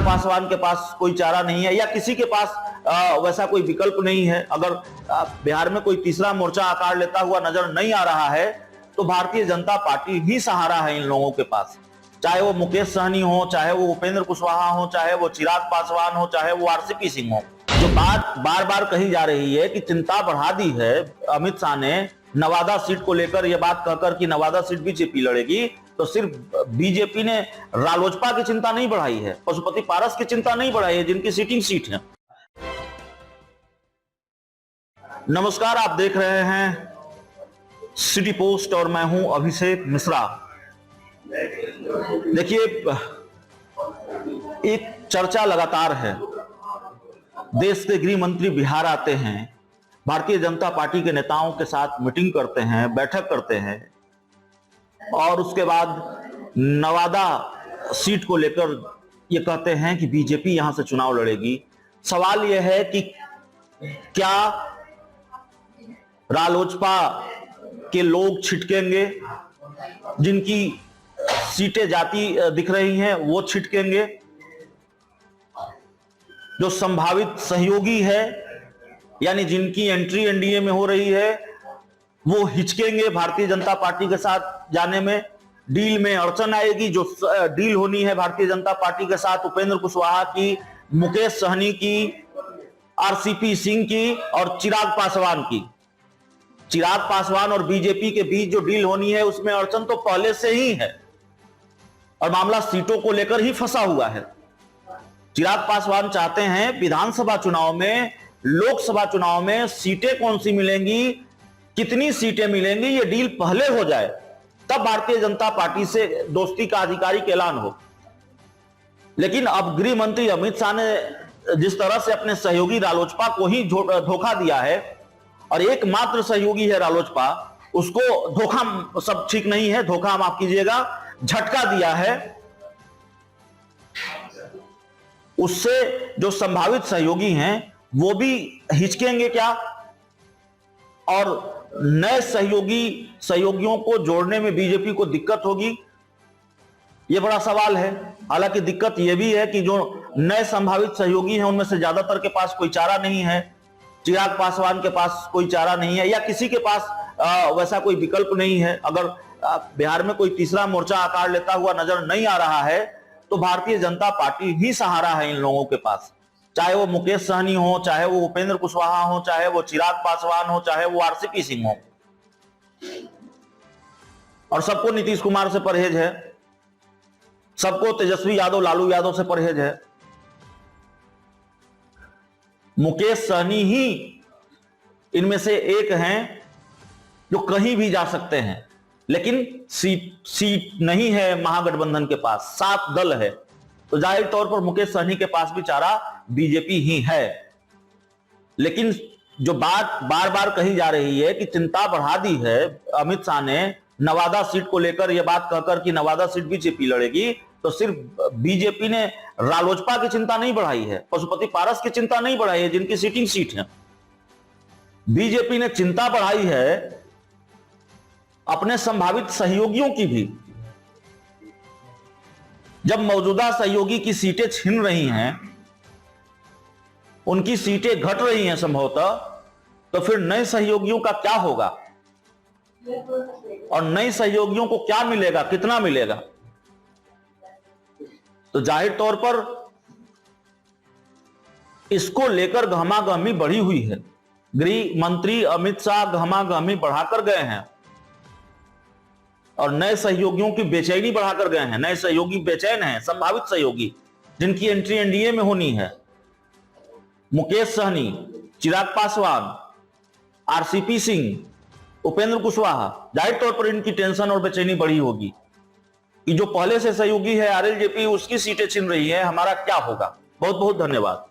पासवान के पास कोई चारा नहीं है या किसी के पास वैसा कोई विकल्प नहीं है। अगर बिहार में कोई तीसरा मोर्चा आकार लेता हुआ नजर नहीं आ रहा है तो भारतीय जनता पार्टी ही सहारा है इन लोगों के पास, चाहे वो मुकेश सहनी हो, चाहे वो उपेंद्र कुशवाहा हो, चाहे वो चिराग पासवान हो, चाहे वो आरसीपी सिंह हो। जो बात बार बार कही जा रही है कि चिंता बढ़ा दी है अमित शाह ने नवादा सीट को लेकर, यह बात कहकर कि नवादा सीट बीजेपी लड़ेगी, तो सिर्फ बीजेपी ने रालोजपा की चिंता नहीं बढ़ाई है, पशुपति पारस की चिंता नहीं बढ़ाई है जिनकी सिटिंग सीट है। नमस्कार, आप देख रहे हैं सिटी पोस्ट और मैं हूं अभिषेक मिश्रा। देखिए, एक चर्चा लगातार है, देश के गृह मंत्री बिहार आते हैं, भारतीय जनता पार्टी के नेताओं के साथ मीटिंग करते हैं, बैठक करते हैं और उसके बाद नवादा सीट को लेकर ये कहते हैं कि बीजेपी यहां से चुनाव लड़ेगी। सवाल यह है कि क्या रालोजपा के लोग छिटकेंगे, जिनकी सीटें जाती दिख रही हैं वो छिटकेंगे, जो संभावित सहयोगी है यानी जिनकी एंट्री एनडीए में हो रही है वो हिचकेंगे भारतीय जनता पार्टी के साथ जाने में, डील में अड़चन आएगी। जो डील होनी है भारतीय जनता पार्टी के साथ उपेंद्र कुशवाहा की, मुकेश सहनी की, आरसीपी सिंह की और चिराग पासवान की, चिराग पासवान और बीजेपी के बीच जो डील होनी है उसमें अड़चन तो पहले से ही है और मामला सीटों को लेकर ही फंसा हुआ है। चिराग पासवान चाहते हैं विधानसभा चुनाव में, लोकसभा चुनाव में सीटें कौन सी मिलेंगी, कितनी सीटें मिलेंगी, ये डील पहले हो जाए तब भारतीय जनता पार्टी से दोस्ती का आधिकारिक ऐलान हो। लेकिन अब गृह मंत्री अमित शाह ने जिस तरह से अपने सहयोगी रालोजपा को ही धोखा दिया है और एकमात्र सहयोगी है रालोजपा, उसको धोखा, सब ठीक नहीं है, धोखा माफ कीजिएगा, झटका दिया है, उससे जो संभावित सहयोगी हैं वो भी हिचकेंगे क्या और नए सहयोगियों को जोड़ने में बीजेपी को दिक्कत होगी, यह बड़ा सवाल है। हालांकि दिक्कत यह भी है कि जो नए संभावित सहयोगी हैं उनमें से ज्यादातर के पास कोई चारा नहीं है, चिराग पासवान के पास कोई चारा नहीं है या किसी के पास वैसा कोई विकल्प नहीं है। अगर बिहार में कोई तीसरा मोर्चा आकार लेता हुआ नजर नहीं आ रहा है तो भारतीय जनता पार्टी ही सहारा है इन लोगों के पास, चाहे वो मुकेश सहनी हो, चाहे वो उपेंद्र कुशवाहा हो, चाहे वो चिराग पासवान हो, चाहे वो आरसीपी सिंह हो। और सबको नीतीश कुमार से परहेज है, सबको तेजस्वी यादव, लालू यादव से परहेज है। मुकेश सहनी ही इनमें से एक हैं जो कहीं भी जा सकते हैं, लेकिन सीट नहीं है महागठबंधन के पास, 7 दल है, तो जाहिर तौर पर मुकेश सहनी के पास भी चारा बीजेपी ही है। लेकिन जो बात बार बार कही जा रही है कि चिंता बढ़ा दी है अमित शाह ने नवादा सीट को लेकर, यह बात कहकर कि नवादा सीट बीजेपी लड़ेगी, तो सिर्फ बीजेपी ने रालोजपा की चिंता नहीं बढ़ाई है, पशुपति पारस की चिंता नहीं बढ़ाई है जिनकी सिटिंग सीट है। बीजेपी ने चिंता बढ़ाई है अपने संभावित सहयोगियों की भी। जब मौजूदा सहयोगी की सीटें छिन रही हैं, उनकी सीटें घट रही हैं संभवतः, तो फिर नए सहयोगियों का क्या होगा और नए सहयोगियों को क्या मिलेगा, कितना मिलेगा। तो जाहिर तौर पर इसको लेकर गहमागहमी बढ़ी हुई है। गृह मंत्री अमित शाह गहमागहमी बढ़ाकर गए हैं और नए सहयोगियों की बेचैनी बढ़ाकर गए हैं। नए सहयोगी बेचैन हैं, संभावित सहयोगी जिनकी एंट्री एनडीए में होनी है, मुकेश सहनी, चिराग पासवान, आरसीपी सिंह, उपेंद्र कुशवाहा। जाहिर तौर पर इनकी टेंशन और बेचैनी बढ़ी होगी कि जो पहले से सहयोगी है आरएलजेपी, उसकी सीटें छिन रही है, हमारा क्या होगा। बहुत बहुत धन्यवाद।